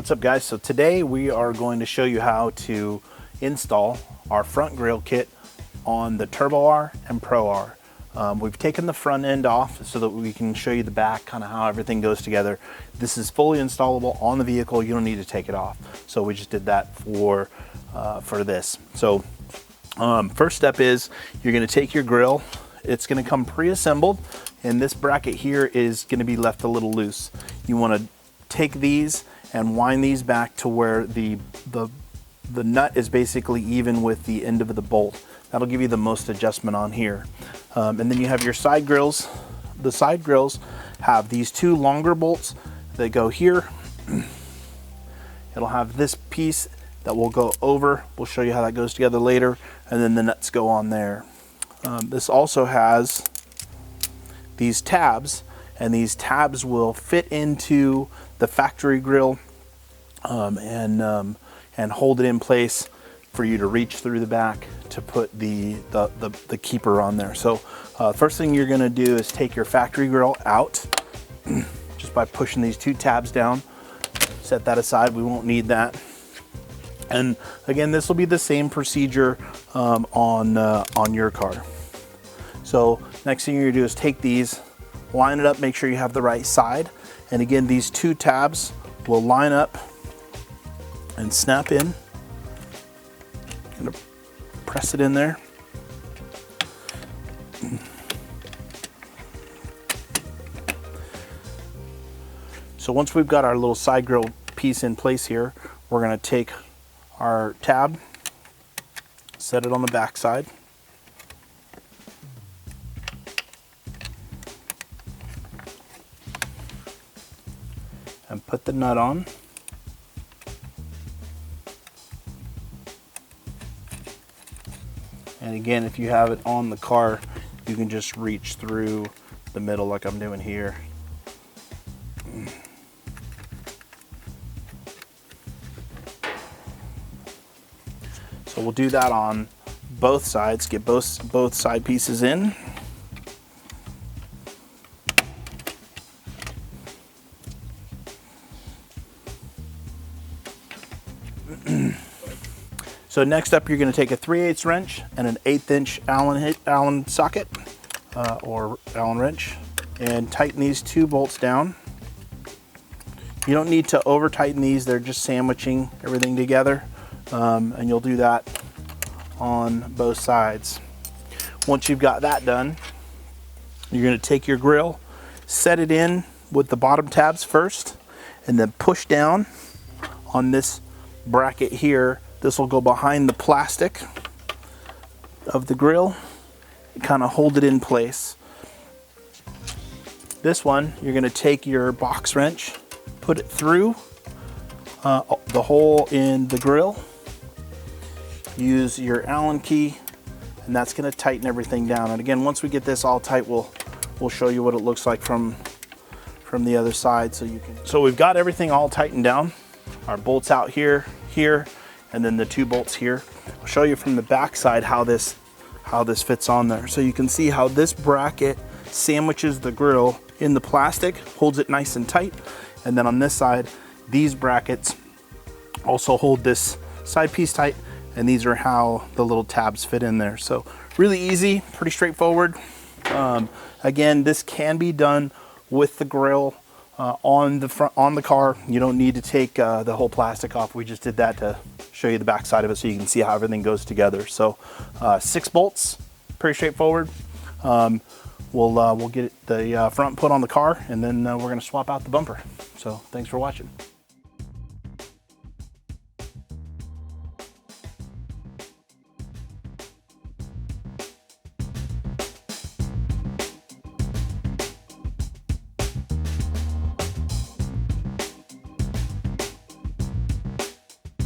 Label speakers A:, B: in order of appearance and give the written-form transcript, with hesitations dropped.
A: What's up guys? So today we are going to show you how to install our front grille kit on the Turbo R and Pro R. We've taken the front end off so that we can show you the back, kind of how everything goes together. This is fully installable on the vehicle. You don't need to take it off. So we just did that for this. So first step is you're going to take your grille. It's going to come pre-assembled, and this bracket here is going to be left a little loose. You want to take these and wind these back to where the nut is basically even with the end of the bolt. That'll give you the most adjustment on here. And then you have your side grills. The side grills have these two longer bolts that go here. It'll have this piece that will go over. We'll show you how that goes together later. And then the nuts go on there. This also has these tabs, and these tabs will fit into the factory grill and hold it in place for you to reach through the back to put the keeper on there. So first thing you're going to do is take your factory grill out just by pushing these two tabs down. Set that aside, we won't need that. And again, this will be the same procedure on your car. So next thing you're going to do is take these, line it up, make sure you have the right side. And again, these two tabs will line up and snap in. I'm going to press it in there. So once we've got our little side grill piece in place here, we're going to take our tab, set it on the back side. And put the nut on. And again, if you have it on the car, you can just reach through the middle like I'm doing here. So we'll do that on both sides, get both side pieces in. So next up, you're going to take a 3/8 wrench and an 1/8 inch Allen socket or Allen wrench, and tighten these two bolts down. You don't need to over tighten these, they're just sandwiching everything together, and you'll do that on both sides. Once you've got that done, you're going to take your grill, set it in with the bottom tabs first, and then push down on this bracket here. This will go behind the plastic of the grill and kind of hold it in place. This one, you're going to take your box wrench, put it through the hole in the grill, use your Allen key, and that's going to tighten everything down. And again, once we get this all tight, we'll show you what it looks like from the other side. So we've got everything all tightened down. Our bolts out here, and then the two bolts here. I'll show you from the back side how this fits on there. So you can see how this bracket sandwiches the grill in the plastic, holds it nice and tight. And then on this side, these brackets also hold this side piece tight, and these are how the little tabs fit in there. So really easy, pretty straightforward. Again, this can be done with the grill on the car. You don't need to take the whole plastic off. We just did that to show you the back side of it so you can see how everything goes together. So 6 bolts, pretty straightforward. We'll get the front put on the car, and then we're going to swap out the bumper. So thanks for watching.